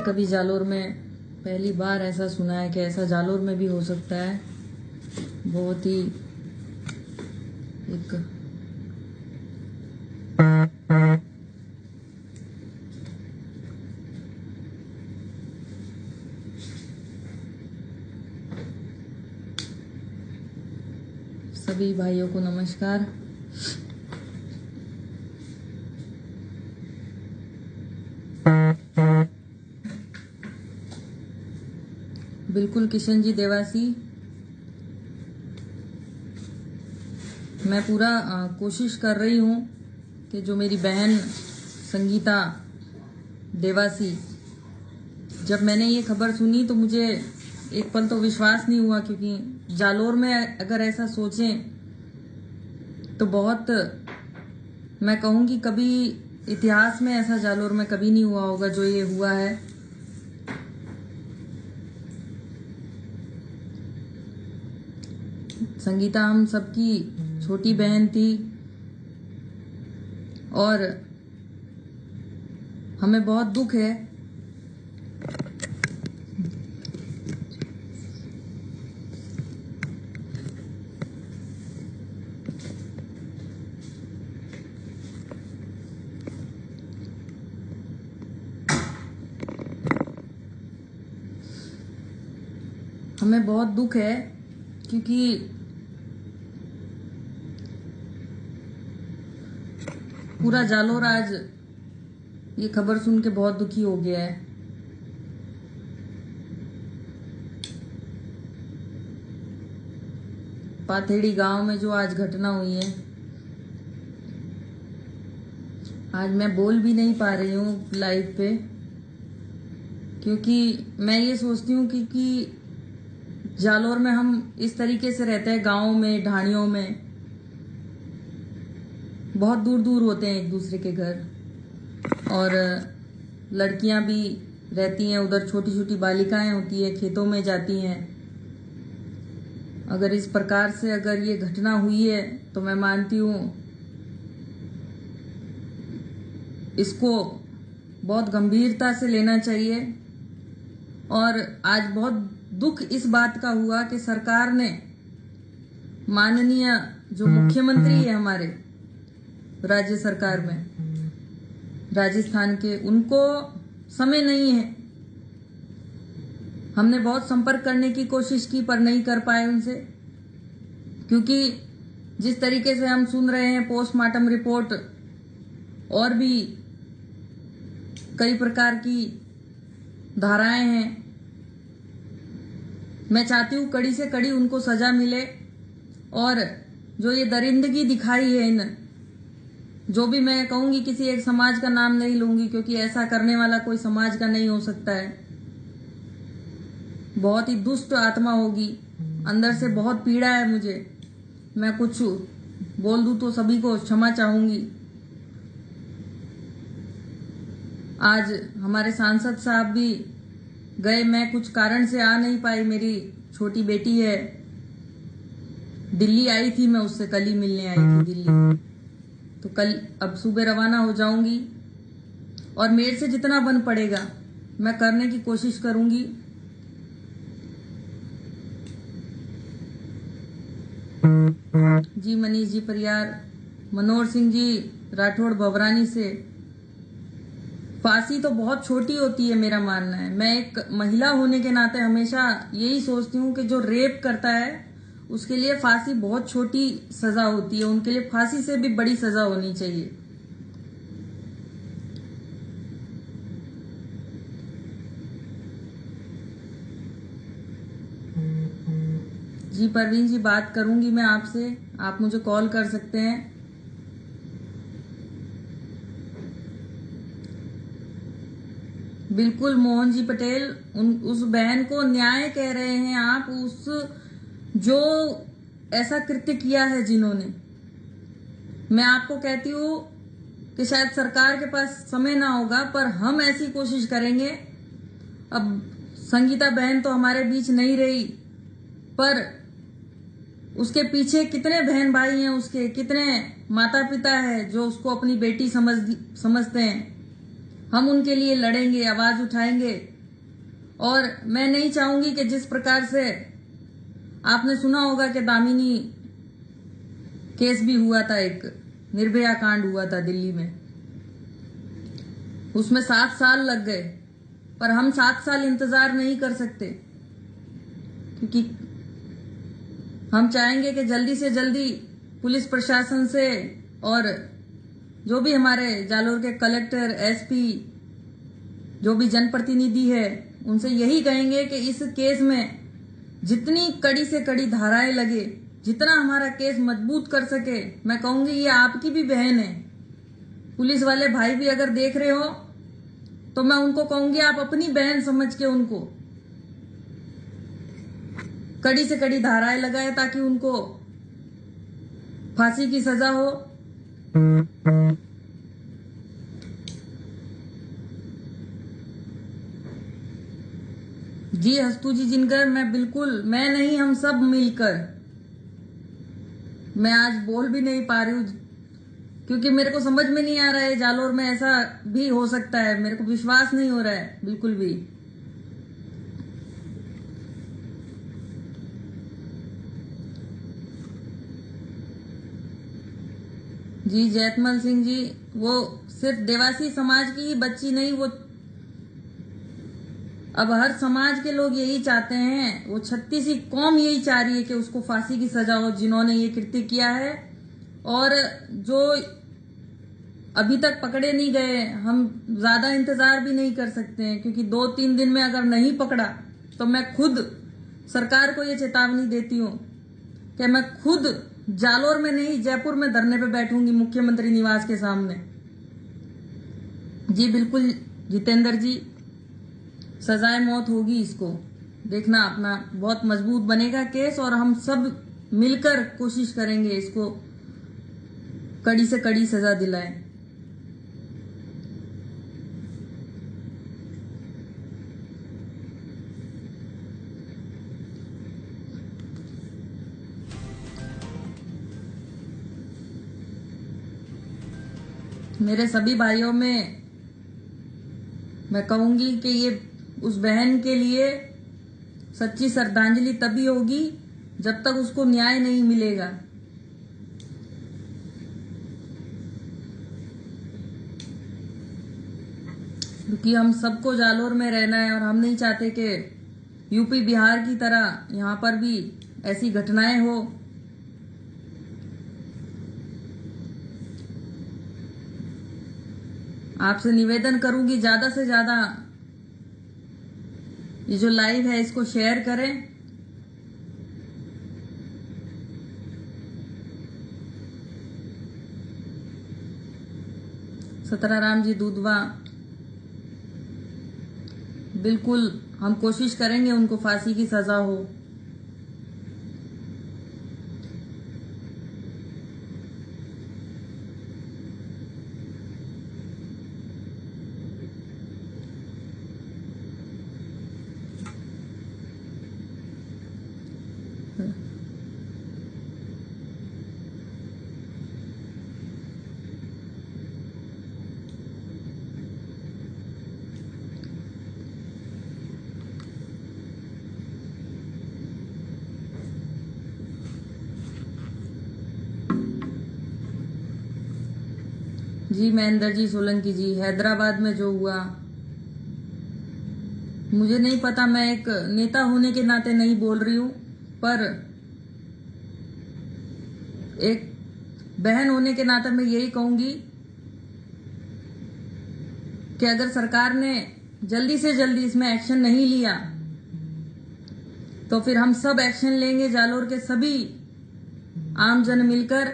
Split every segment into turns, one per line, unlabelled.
कभी जालोर में पहली बार ऐसा सुना है कि ऐसा जालोर में भी हो सकता है। बहुत ही एक सभी भाइयों को नमस्कार। बिल्कुल किशन जी देवासी, मैं पूरा कोशिश कर रही हूँ कि जो मेरी बहन संगीता देवासी, जब मैंने ये खबर सुनी तो मुझे एक पल तो विश्वास नहीं हुआ, क्योंकि जालोर में अगर ऐसा सोचें तो बहुत, मैं कहूँगी कभी इतिहास में ऐसा जालोर में कभी नहीं हुआ होगा जो ये हुआ है। संगीता हम सबकी छोटी बहन थी और हमें बहुत दुख है। हमें बहुत दुख है क्योंकि पूरा जालोर आज ये खबर सुन के बहुत दुखी हो गया है। पाथेड़ी गांव में जो आज घटना हुई है, आज मैं बोल भी नहीं पा रही हूँ लाइव पे, क्योंकि मैं ये सोचती हूँ कि जालोर में हम इस तरीके से रहते हैं, गाँव में, ढाणियों में बहुत दूर दूर होते हैं एक दूसरे के घर, और लड़कियां भी रहती हैं उधर, छोटी छोटी बालिकाएं होती है, खेतों में जाती हैं। अगर इस प्रकार से अगर ये घटना हुई है तो मैं मानती हूँ इसको बहुत गंभीरता से लेना चाहिए। और आज बहुत दुख इस बात का हुआ कि सरकार ने, माननीय जो मुख्यमंत्री है हमारे राज्य सरकार में, राजस्थान के, उनको समय नहीं है। हमने बहुत संपर्क करने की कोशिश की पर नहीं कर पाए उनसे, क्योंकि जिस तरीके से हम सुन रहे हैं पोस्टमार्टम रिपोर्ट और भी कई प्रकार की धाराएं हैं, मैं चाहती हूँ कड़ी से कड़ी उनको सजा मिले। और जो ये दरिंदगी दिखाई है इन, जो भी, मैं कहूंगी किसी एक समाज का नाम नहीं लूंगी क्योंकि ऐसा करने वाला कोई समाज का नहीं हो सकता है, बहुत ही दुष्ट आत्मा होगी। अंदर से बहुत पीड़ा है मुझे, मैं कुछ बोल दूं तो सभी को क्षमा चाहूंगी। आज हमारे सांसद साहब भी गए, मैं कुछ कारण से आ नहीं पाई, मेरी छोटी बेटी है, दिल्ली आई थी, मैं उससे कल ही मिलने आई थी दिल्ली, तो कल अब सुबह रवाना हो जाऊंगी और मेरे से जितना बन पड़ेगा मैं करने की कोशिश करूंगी। जी मनीष जी परियार, मनोहर सिंह जी राठौड़ भवरानी से, फांसी तो बहुत छोटी होती है मेरा मानना है। मैं एक महिला होने के नाते हमेशा यही सोचती हूँ कि जो रेप करता है उसके लिए फांसी बहुत छोटी सजा होती है, उनके लिए फांसी से भी बड़ी सजा होनी चाहिए। जी परवीन जी, बात करूंगी मैं आपसे, आप मुझे कॉल कर सकते हैं। बिल्कुल मोहन जी पटेल, उस बहन को न्याय कह रहे हैं आप, उस जो ऐसा कृत्य किया है जिन्होंने। मैं आपको कहती हूँ कि शायद सरकार के पास समय ना होगा पर हम ऐसी कोशिश करेंगे। अब संगीता बहन तो हमारे बीच नहीं रही, पर उसके पीछे कितने बहन भाई हैं, उसके कितने माता पिता है जो उसको अपनी बेटी समझते हैं। हम उनके लिए लड़ेंगे, आवाज उठाएंगे और मैं नहीं चाहूंगी कि जिस प्रकार से आपने सुना होगा कि दामिनी केस भी हुआ था, एक निर्भया कांड हुआ था दिल्ली में, उसमें 7 साल लग गए, पर हम 7 साल इंतजार नहीं कर सकते, क्योंकि हम चाहेंगे कि जल्दी से जल्दी पुलिस प्रशासन से और जो भी हमारे जालोर के कलेक्टर, एसपी, जो भी जनप्रतिनिधि है, उनसे यही कहेंगे कि इस केस में जितनी कड़ी से कड़ी धाराएं लगे, जितना हमारा केस मजबूत कर सके। मैं कहूंगी ये आपकी भी बहन है, पुलिस वाले भाई भी अगर देख रहे हो तो मैं उनको कहूंगी आप अपनी बहन समझ के उनको कड़ी से कड़ी धाराएं लगाए ताकि उनको फांसी की सजा हो। जी हस्तू जी जिनकर, मैं बिल्कुल, मैं नहीं, हम सब मिलकर, मैं आज बोल भी नहीं पा रही हूँ क्योंकि मेरे को समझ में नहीं आ रहा है जालोर में ऐसा भी हो सकता है। मेरे को विश्वास नहीं हो रहा है बिल्कुल भी। जी जैतमल सिंह जी, वो सिर्फ देवासी समाज की ही बच्ची नहीं, वो अब हर समाज के लोग यही चाहते हैं, वो 36वीं कौम यही चाह रही है कि उसको फांसी की सजा हो जिन्होंने ये कृत्य किया है। और जो अभी तक पकड़े नहीं गए, हम ज्यादा इंतजार भी नहीं कर सकते हैं, क्योंकि 2-3 दिन में अगर नहीं पकड़ा तो मैं खुद सरकार को ये चेतावनी देती हूँ कि मैं खुद जालोर में नहीं, जयपुर में धरने पे बैठूंगी मुख्यमंत्री निवास के सामने। जी बिल्कुल जितेंद्र जी, सजाए मौत होगी इसको, देखना अपना, बहुत मजबूत बनेगा केस और हम सब मिलकर कोशिश करेंगे इसको कड़ी से कड़ी सजा दिलाएं। मेरे सभी भाइयों में मैं कहूंगी कि ये उस बहन के लिए सच्ची श्रद्धांजलि तभी होगी जब तक उसको न्याय नहीं मिलेगा। क्योंकि हम सबको जालोर में रहना है और हम नहीं चाहते कि यूपी बिहार की तरह यहाँ पर भी ऐसी घटनाएं हो। आपसे निवेदन करूंगी ज्यादा से ज्यादा ये जो लाइव है इसको शेयर करें। सतराराम जी दूधवा, बिल्कुल हम कोशिश करेंगे उनको फांसी की सजा हो। जी महेंद्र जी सोलंकी जी, हैदराबाद में जो हुआ, मुझे नहीं पता, मैं एक नेता होने के नाते नहीं बोल रही हूं, पर एक बहन होने के नाते मैं यही कहूंगी कि अगर सरकार ने जल्दी से जल्दी इसमें एक्शन नहीं लिया तो फिर हम सब एक्शन लेंगे, जालोर के सभी आमजन मिलकर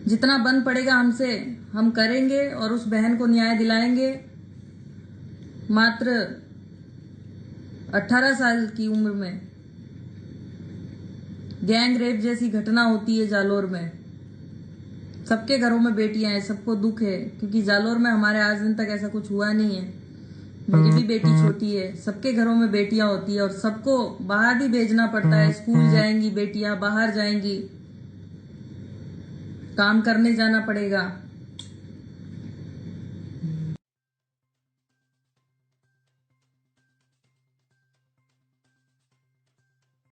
जितना बन पड़ेगा हमसे हम करेंगे और उस बहन को न्याय दिलाएंगे। मात्र 18 साल की उम्र में गैंग रेप जैसी घटना होती है जालोर में। सबके घरों में बेटियां हैं, सबको दुख है, क्योंकि जालोर में हमारे आज दिन तक ऐसा कुछ हुआ नहीं है। मेरी भी बेटी छोटी है, सबके घरों में बेटियां होती है और सबको बाहर भी भेजना पड़ता है। स्कूल जाएंगी बेटियां, बाहर जाएंगी, काम करने जाना पड़ेगा।